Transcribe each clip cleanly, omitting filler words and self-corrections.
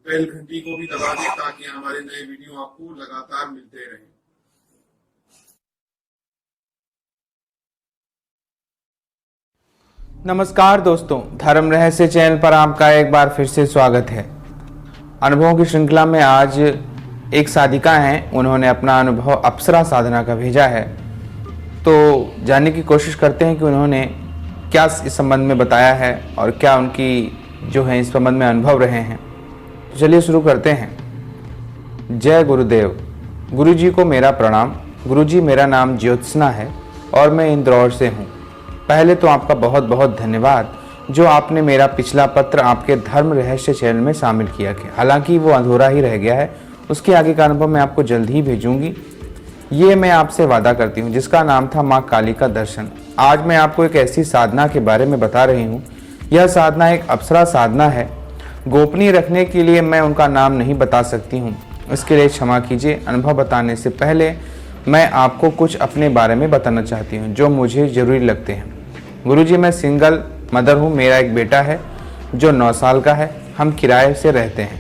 Bell घंटी को भी दबा दें ताकि हमारे नए वीडियो आपको लगातार मिलते रहें। नमस्कार दोस्तों, धर्म रहस्य चैनल पर आपका एक बार फिर से स्वागत है। अनुभवों की श्रृंखला में आज एक साधिका हैं, उन्होंने अपना अनुभव अप्सरा साधना का भेजा है। तो जानने की कोशिश करते हैं कि उन्होंने क्या इस संबंध में बताया है और क्या उनकी जो है इस संबंध में अनुभव रहे हैं। तो चलिए शुरू करते हैं। जय गुरुदेव। गुरुजी को मेरा प्रणाम। गुरुजी, मेरा नाम ज्योत्सना है और मैं इंदौर से हूँ। पहले तो आपका बहुत बहुत धन्यवाद जो आपने मेरा पिछला पत्र आपके धर्म रहस्य चैनल में शामिल किया है। हालांकि वो अधूरा ही रह गया है, उसके आगे का अनुभव मैं आपको जल्द ही भेजूंगी। ये मैं आपसे वादा करती हूँ, जिसका नाम था माँ काली का दर्शन। आज मैं आपको एक ऐसी साधना के बारे में बता रही हूँ। यह साधना एक अप्सरा साधना है। गोपनीय रखने के लिए मैं उनका नाम नहीं बता सकती हूँ, इसके लिए क्षमा कीजिए। अनुभव बताने से पहले मैं आपको कुछ अपने बारे में बताना चाहती हूँ जो मुझे ज़रूरी लगते हैं। गुरुजी, मैं सिंगल मदर हूँ। मेरा एक बेटा है जो 9 साल का है। हम किराए से रहते हैं।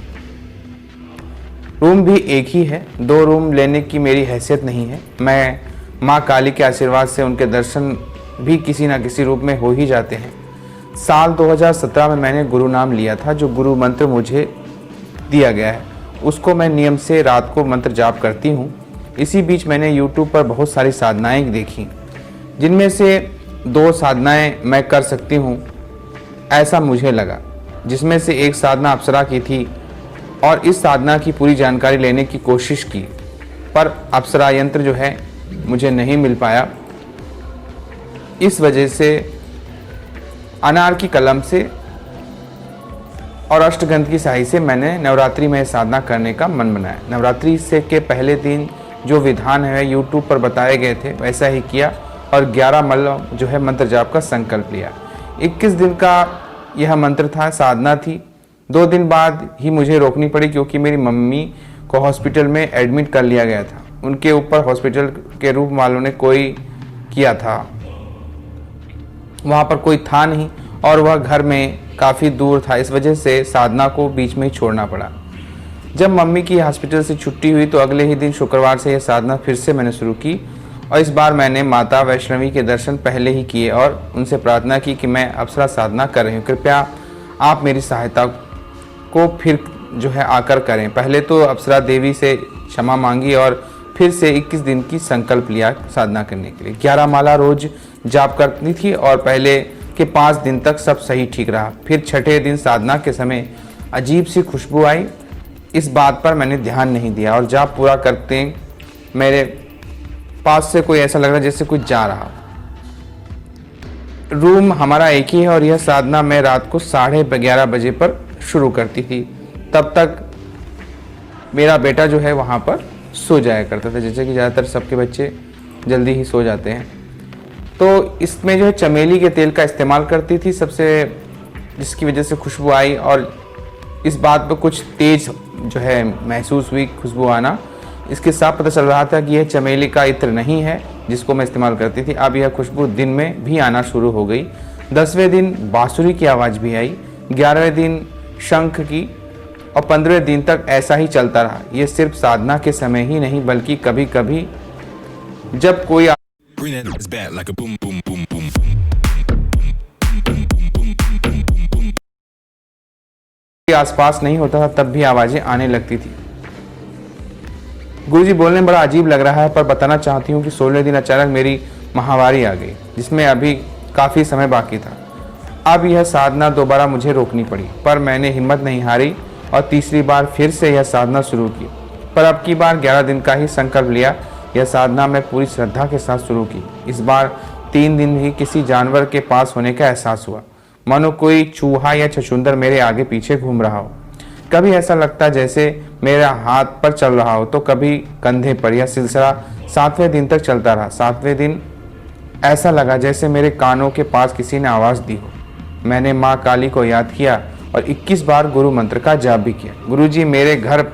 रूम भी एक ही है, 2 रूम लेने की मेरी हैसियत नहीं है। मैं माँ काली के आशीर्वाद से उनके दर्शन भी किसी न किसी रूप में हो ही जाते हैं। साल 2017 में मैंने गुरु नाम लिया था। जो गुरु मंत्र मुझे दिया गया है उसको मैं नियम से रात को मंत्र जाप करती हूँ। इसी बीच मैंने YouTube पर बहुत सारी साधनाएं देखी, जिनमें से 2 साधनाएं मैं कर सकती हूँ ऐसा मुझे लगा, जिसमें से एक साधना अप्सरा की थी और इस साधना की पूरी जानकारी लेने की कोशिश की, पर अप्सरा यंत्र जो है मुझे नहीं मिल पाया। इस वजह से अनार की कलम से और अष्टगंध की स्याही से मैंने नवरात्रि में साधना करने का मन बनाया। नवरात्रि से के पहले दिन जो विधान है YouTube पर बताए गए थे वैसा ही किया और 11 मल्ल जो है मंत्र जाप का संकल्प लिया। 21 दिन का यह मंत्र था, साधना थी। 2 दिन बाद ही मुझे रोकनी पड़ी क्योंकि मेरी मम्मी को हॉस्पिटल में एडमिट कर लिया गया था। उनके ऊपर हॉस्पिटल के रूप वालों ने कोई किया था, वहाँ पर कोई था नहीं और वह घर में काफ़ी दूर था। इस वजह से साधना को बीच में ही छोड़ना पड़ा। जब मम्मी की हॉस्पिटल से छुट्टी हुई तो अगले ही दिन शुक्रवार से यह साधना फिर से मैंने शुरू की और इस बार मैंने माता वैष्णवी के दर्शन पहले ही किए और उनसे प्रार्थना की कि मैं अप्सरा साधना कर रही हूँ, कृपया आप मेरी सहायता को फिर जो है आकर करें। पहले तो अप्सरा देवी से क्षमा मांगी और फिर से 21 दिन की संकल्प लिया साधना करने के लिए। 11 माला रोज जाप करती थी और पहले के 5 दिन तक सब सही ठीक रहा। फिर छठे दिन साधना के समय अजीब सी खुशबू आई। इस बात पर मैंने ध्यान नहीं दिया और जाप पूरा करते मेरे पास से कोई ऐसा लग रहा जैसे कुछ जा रहा। रूम हमारा एक ही है और यह साधना मैं रात को 11:30 बजे पर शुरू करती थी। तब तक मेरा बेटा जो है वहाँ पर सो जाया करता था, जैसे कि ज़्यादातर सबके बच्चे जल्दी ही सो जाते हैं। तो इसमें जो है चमेली के तेल का इस्तेमाल करती थी सबसे, जिसकी वजह से खुशबू आई और इस बात पर कुछ तेज जो है महसूस हुई खुशबू आना। इसके साथ पता चल रहा था कि यह चमेली का इत्र नहीं है जिसको मैं इस्तेमाल करती थी। अब यह खुशबू दिन में भी आना शुरू हो गई। 10वें दिन बांसुरी की आवाज़ भी आई, 11वें दिन शंख की और 15वें दिन तक ऐसा ही चलता रहा। ये सिर्फ साधना के समय ही नहीं बल्कि कभी कभी जब कोई आसपास नहीं होता था तब भी आवाज़ें आने लगती थी। गुरुजी, बोलने में बड़ा अजीब लग रहा है पर बताना चाहती हूँ कि 16वें दिन अचानक मेरी माहवारी आ गई, जिसमें अभी काफ़ी समय बाकी था। अब यह साधना दोबारा मुझे रोकनी पड़ी, पर मैंने हिम्मत नहीं हारी और तीसरी बार फिर से यह साधना शुरू की। पर अब की बार 11 दिन का ही संकल्प लिया। यह साधना मैं पूरी श्रद्धा के साथ शुरू की। इस बार 3 दिन ही किसी जानवर के पास होने का एहसास हुआ, मानो कोई चूहा या छछूंदर मेरे आगे पीछे घूम रहा हो। कभी ऐसा लगता जैसे मेरा हाथ पर चल रहा हो तो कभी कंधे पर। यह सिलसिला 7वें दिन तक चलता रहा। 7वें दिन ऐसा लगा जैसे मेरे कानों के पास किसी ने आवाज़ दी हो। मैंने माँ काली को याद किया और 21 बार गुरु मंत्र का जाप भी किया। गुरुजी, मेरे घर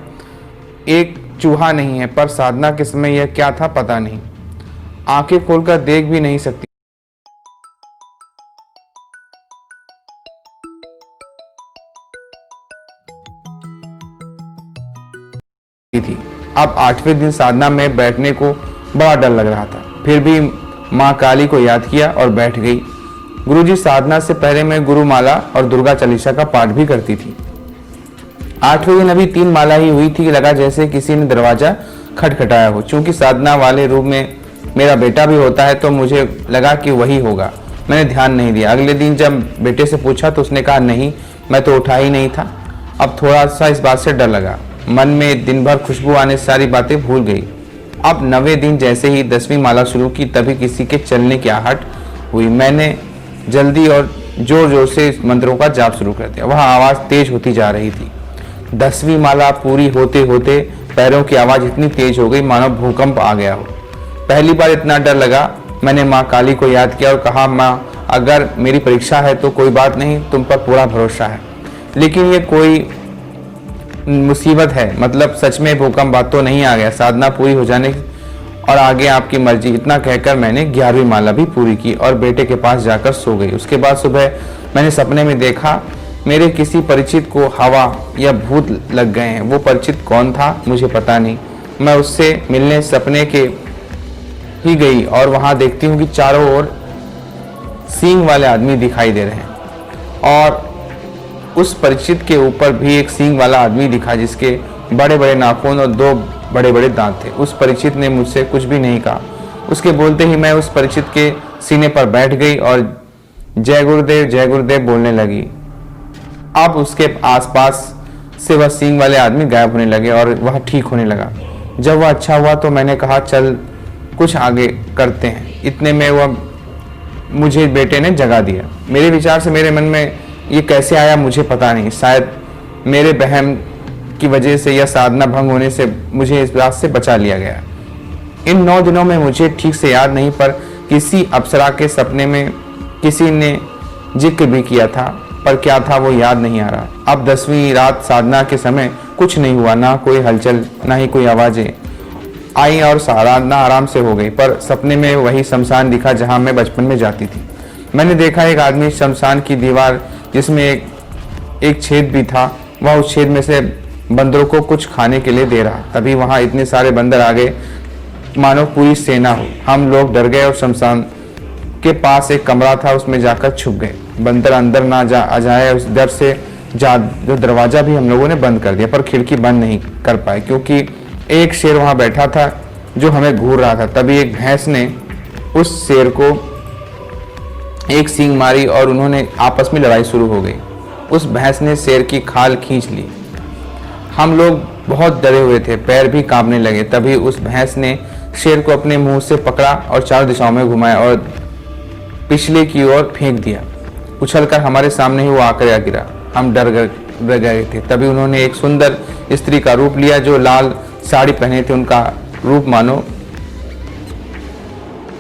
एक चूहा नहीं है, पर साधना के समय यह क्या था पता नहीं। आंखें खोलकर देख भी नहीं सकती। थी। अब 8वें दिन साधना में बैठने को बड़ा डर लग रहा था, फिर भी माँ काली को याद किया और बैठ गई। गुरुजी, साधना से पहले मैं गुरुमाला और दुर्गा चालीसा का पाठ भी करती थी। 8वें दिन अभी 3 माला ही हुई थी कि लगा जैसे किसी ने दरवाजा खटखटाया हो। चूंकि साधना वाले रूप में मेरा बेटा भी होता है तो मुझे लगा कि वही होगा। मैंने ध्यान नहीं दिया। अगले दिन जब बेटे से पूछा तो उसने कहा नहीं, मैं तो उठा ही नहीं था। अब थोड़ा सा इस बात से डर लगा। मन में दिन भर खुशबू आने से सारी बातें भूल गई। अब 9वें दिन जैसे ही 10वीं माला शुरू की तभी किसी के चलने की आहट हुई। मैंने जल्दी और जोर जोर से मंत्रों का जाप शुरू कर दिया। वह आवाज़ तेज होती जा रही थी। 10वीं माला पूरी होते होते पैरों की आवाज़ इतनी तेज हो गई मानो भूकंप आ गया हो। पहली बार इतना डर लगा। मैंने माँ काली को याद किया और कहा, माँ, अगर मेरी परीक्षा है तो कोई बात नहीं, तुम पर पूरा भरोसा है, लेकिन ये कोई मुसीबत है, मतलब सच में भूकंप बात तो नहीं आ गया। साधना पूरी हो जाने और आगे आपकी मर्जी। इतना कहकर मैंने 11वीं माला भी पूरी की और बेटे के पास जाकर सो गई। उसके बाद सुबह मैंने सपने में देखा मेरे किसी परिचित को हवा या भूत लग गए हैं। वो परिचित कौन था मुझे पता नहीं। मैं उससे मिलने सपने के ही गई और वहां देखती हूँ कि चारों ओर सींग वाले आदमी दिखाई दे रहे हैं और उस परिचित के ऊपर भी एक सींग वाला आदमी दिखा जिसके बड़े बड़े नाखून और 2 बड़े बड़े दांत थे। उस परिचित ने मुझसे कुछ भी नहीं कहा। उसके बोलते ही मैं उस परिचित के सीने पर बैठ गई और जय गुरुदेव बोलने लगी। अब उसके आसपास से वह सींग वाले आदमी गायब होने लगे और वह ठीक होने लगा। जब वह अच्छा हुआ तो मैंने कहा, चल कुछ आगे करते हैं। इतने में वह मुझे बेटे ने जगा दिया। मेरे विचार से मेरे मन में ये कैसे आया मुझे पता नहीं। शायद मेरे बहम की वजह से या साधना भंग होने से मुझे इस बात से बचा लिया गया। इन 9 दिनों में मुझे ठीक से याद नहीं, पर किसी अप्सरा के सपने में किसी ने जिक्र भी किया था, पर क्या था वो याद नहीं आ रहा। अब 10वीं रात साधना के समय कुछ नहीं हुआ, ना कोई हलचल, ना ही कोई आवाजें आई और साधना आराम से हो गई। पर सपने में वही शमशान दिखा जहां मैं बचपन में जाती थी। मैंने देखा एक आदमी शमशान की दीवार जिसमें एक छेद भी था, वह उस छेद में से बंदरों को कुछ खाने के लिए दे रहा। तभी वहां इतने सारे बंदर आ गए मानो पूरी सेना हो। हम लोग डर गए और शमशान के पास एक कमरा था, उसमें जाकर छुप गए। बंदर अंदर ना आ जाए उस डर से जो दरवाजा भी हम लोगों ने बंद कर दिया, पर खिड़की बंद नहीं कर पाए क्योंकि एक शेर वहां बैठा था जो हमें घूर रहा था। तभी एक भैंस ने उस शेर को एक सींग मारी और उन्होंने आपस में लड़ाई शुरू हो गई। उस भैंस ने शेर की खाल खींच ली। हम लोग बहुत डरे हुए थे, पैर भी कांपने लगे। तभी उस भैंस ने शेर को अपने मुंह से पकड़ा और चारों दिशाओं में घुमाया और पिछले की ओर फेंक दिया। उछलकर हमारे सामने ही वो आकर गिरा। हम डर गए थे। तभी उन्होंने एक सुंदर स्त्री का रूप लिया जो लाल साड़ी पहने थे। उनका रूप मानो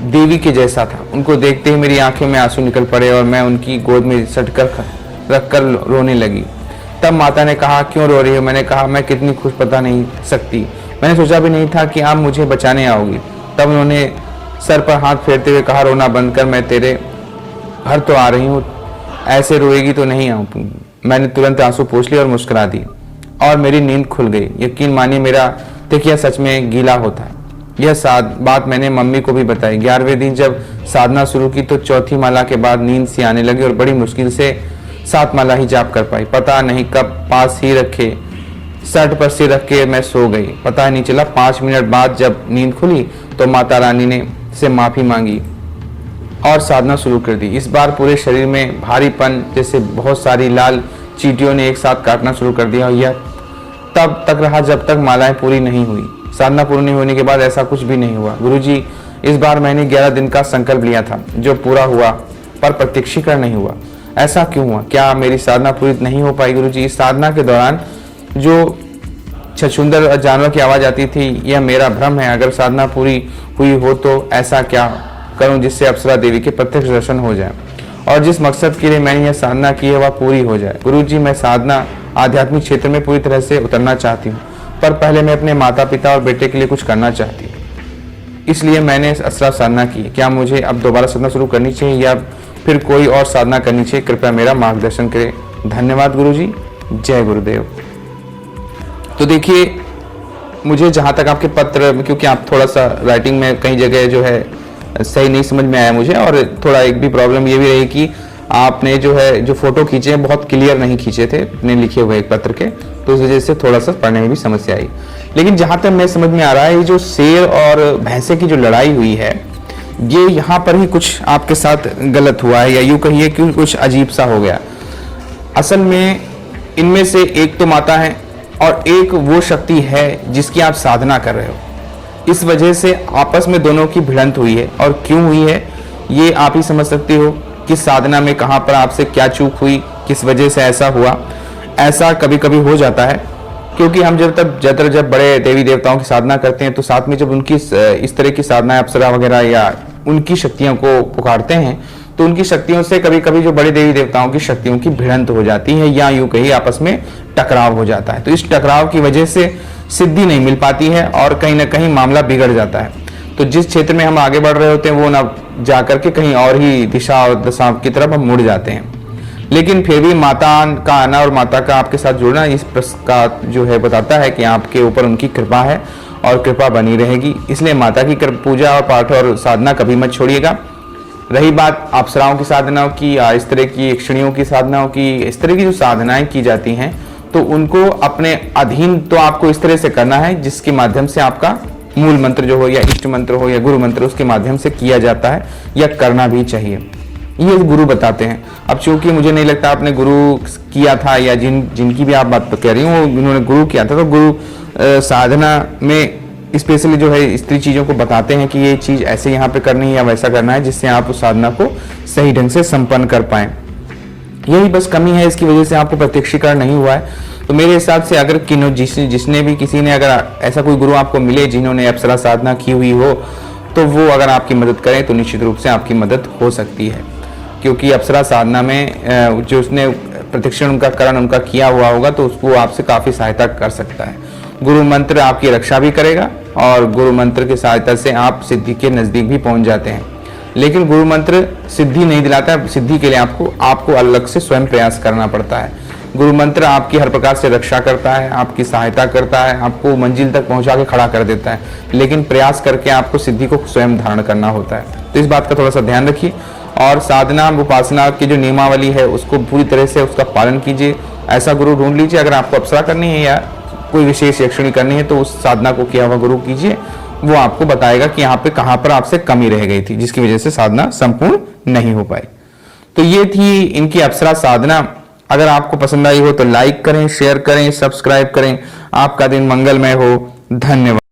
देवी के जैसा था। उनको देखते ही मेरी आंखों में आंसू निकल पड़े और मैं उनकी गोद में सटकर रखकर रोने लगी। तब माता ने कहा, क्यों रो रही हो? मैंने कहा, मैं कितनी खुश बता नहीं सकती। मैंने सोचा भी नहीं था कि आप मुझे बचाने आओगी। तब उन्होंने सर पर हाथ फेरते हुए कहा, रोना बंद कर, मैं तेरे घर तो आ रही हूँ, ऐसे रोएगी तो नहीं आऊँगी। मैंने तुरंत आंसू पोंछ लिए और मुस्कुरा दी और मेरी नींद खुल गई। यकीन मानिए मेरा तकिया सच में गीला होता है। यह बात मैंने मम्मी को भी बताई। 11वें दिन जब साधना शुरू की तो 4थी माला के बाद नींद सी आने लगी और बड़ी मुश्किल से 7 माला ही जाप कर पाई। पता नहीं कब पास ही रखे सर्ट पर सिर रख के मैं सो गई। पता नहीं चला। 5 मिनट बाद जब नींद खुली तो माता रानी ने से माफी मांगी और साधना शुरू कर दी। इस बार पूरे शरीर में भारीपन जैसे बहुत सारी लाल चींटियों ने एक साथ काटना शुरू कर दिया। यह तब तक रहा जब तक मालाएं पूरी नहीं हुई। साधना पूरी नहीं होने के बाद ऐसा कुछ भी नहीं हुआ। गुरुजी, इस बार मैंने 11 दिन का संकल्प लिया था जो पूरा हुआ, पर प्रत्यक्षीकरण नहीं हुआ। ऐसा क्यों हुआ? क्या मेरी साधना पूरी नहीं हो पाई? गुरुजी, इस साधना के दौरान जो छछूंदर जानवर की आवाज आती थी, यह मेरा भ्रम है। अगर साधना पूरी हुई हो तो ऐसा क्या करूं जिससे अप्सरा देवी के प्रत्यक्ष दर्शन हो जाए और जिस मकसद के लिए मैंने यह साधना की है वह पूरी हो जाए। गुरुजी, मैं साधना आध्यात्मिक क्षेत्र में पूरी तरह से उतरना चाहती हूँ, पर पहले मैं अपने माता पिता और बेटे के लिए कुछ करना चाहती हूँ। इसलिए मैंने असरा साधना की। क्या मुझे अब दोबारा साधना शुरू करनी चाहिए या फिर कोई और साधना करनी चाहिए? कृपया मेरा मार्गदर्शन करें। धन्यवाद गुरुजी। जय गुरुदेव। तो देखिए, मुझे जहाँ तक आपके पत्र, क्योंकि आप थोड़ा सा राइटिंग में कई जगह जो है सही नहीं समझ में आया मुझे, और थोड़ा एक भी प्रॉब्लम ये भी रही कि आपने जो है जो फोटो खींचे हैं बहुत क्लियर नहीं खींचे थे अपने लिखे हुए एक पत्र के, तो उस वजह से थोड़ा सा पढ़ने में भी समस्या आई। लेकिन जहाँ तक मैं समझ में आ रहा है, ये जो शेर और भैंसे की जो लड़ाई हुई है, ये यहाँ पर ही कुछ आपके साथ गलत हुआ है, या यूँ कहिए कि कुछ अजीब सा हो गया। असल में इनमें से एक तो माता है और एक वो शक्ति है जिसकी आप साधना कर रहे हो। इस वजह से आपस में दोनों की भिड़ंत हुई है, और क्यों हुई है ये आप ही समझ सकते हो। किस साधना में कहाँ पर आपसे क्या चूक हुई, किस वजह से ऐसा हुआ। ऐसा कभी कभी हो जाता है, क्योंकि हम जब बड़े देवी देवताओं की साधना करते हैं तो साथ में जब उनकी इस तरह की साधना अप्सरा वगैरह या उनकी शक्तियों को पुकारते हैं, तो उनकी शक्तियों से कभी कभी जो बड़े देवी देवताओं की शक्तियों की भिड़ंत हो जाती है, या यूं कहीं आपस में टकराव हो जाता है। तो इस टकराव की वजह से सिद्धि नहीं मिल पाती है और कहीं ना कहीं मामला बिगड़ जाता है। तो जिस क्षेत्र में हम आगे बढ़ रहे होते हैं वो ना जाकर के कहीं और ही दिशा और दशा की तरफ हम मुड़ जाते हैं। लेकिन फिर भी माता का आना और माता का आपके साथ जुड़ना इस का जो है बताता है कि आपके ऊपर उनकी कृपा है और कृपा बनी रहेगी। इसलिए माता की पूजा और पाठ और साधना कभी मत छोड़िएगा। रही बात अप्सराओं की साधनाओं की या इस तरह की यक्षिणियों की साधनाओं की, इस तरह की जो साधनाएं की जाती हैं, तो उनको अपने अधीन तो आपको इस तरह से करना है जिसके माध्यम से आपका मूल मंत्र जो हो या इष्ट मंत्र हो या गुरु मंत्र, उसके माध्यम से किया जाता है या करना भी चाहिए। ये गुरु बताते हैं। अब चूंकि मुझे नहीं लगता आपने गुरु किया था, या जिनकी भी आप बात कह रही हो उन्होंने गुरु किया था, तो गुरु साधना में स्पेशली जो है स्त्री चीज़ों को बताते हैं कि ये चीज़ ऐसे यहाँ पे करनी है या वैसा करना है, जिससे आप उस साधना को सही ढंग से संपन्न कर पाएं। यही बस कमी है, इसकी वजह से आपको प्रत्यक्षीकरण नहीं हुआ है। तो मेरे हिसाब से अगर जिसने भी किसी ने अगर ऐसा कोई गुरु आपको मिले जिन्होंने अप्सरा साधना की हुई हो, तो वो अगर आपकी मदद करें तो निश्चित रूप से आपकी मदद हो सकती है। क्योंकि अप्सरा साधना में जो उसने प्रशिक्षण उनका करण उनका किया हुआ होगा, तो उसको आपसे काफ़ी सहायता कर सकता है। गुरु मंत्र आपकी रक्षा भी करेगा और गुरु मंत्र की सहायता से आप सिद्धि के नज़दीक भी पहुंच जाते हैं। लेकिन गुरु मंत्र सिद्धि नहीं दिलाता, सिद्धि के लिए आपको अलग से स्वयं प्रयास करना पड़ता है। गुरु मंत्र आपकी हर प्रकार से रक्षा करता है, आपकी सहायता करता है, आपको मंजिल तक पहुंचा के खड़ा कर देता है, लेकिन प्रयास करके आपको सिद्धि को स्वयं धारण करना होता है। तो इस बात का थोड़ा सा ध्यान रखिए, और साधना उपासना की जो नियमावली है उसको पूरी तरह से उसका पालन कीजिए। ऐसा गुरु ढूंढ लीजिए, अगर आपको अप्सरा करनी है या कोई विशेष यक्षिणी करनी है तो उस साधना को किया हुआ गुरु कीजिए। वो आपको बताएगा कि यहाँ पे कहाँ पर आपसे कमी रह गई थी, जिसकी वजह से साधना संपूर्ण नहीं हो पाई। तो ये थी इनकी अप्सरा साधना। अगर आपको पसंद आई हो तो लाइक करें, शेयर करें, सब्सक्राइब करें। आपका दिन मंगलमय हो। धन्यवाद।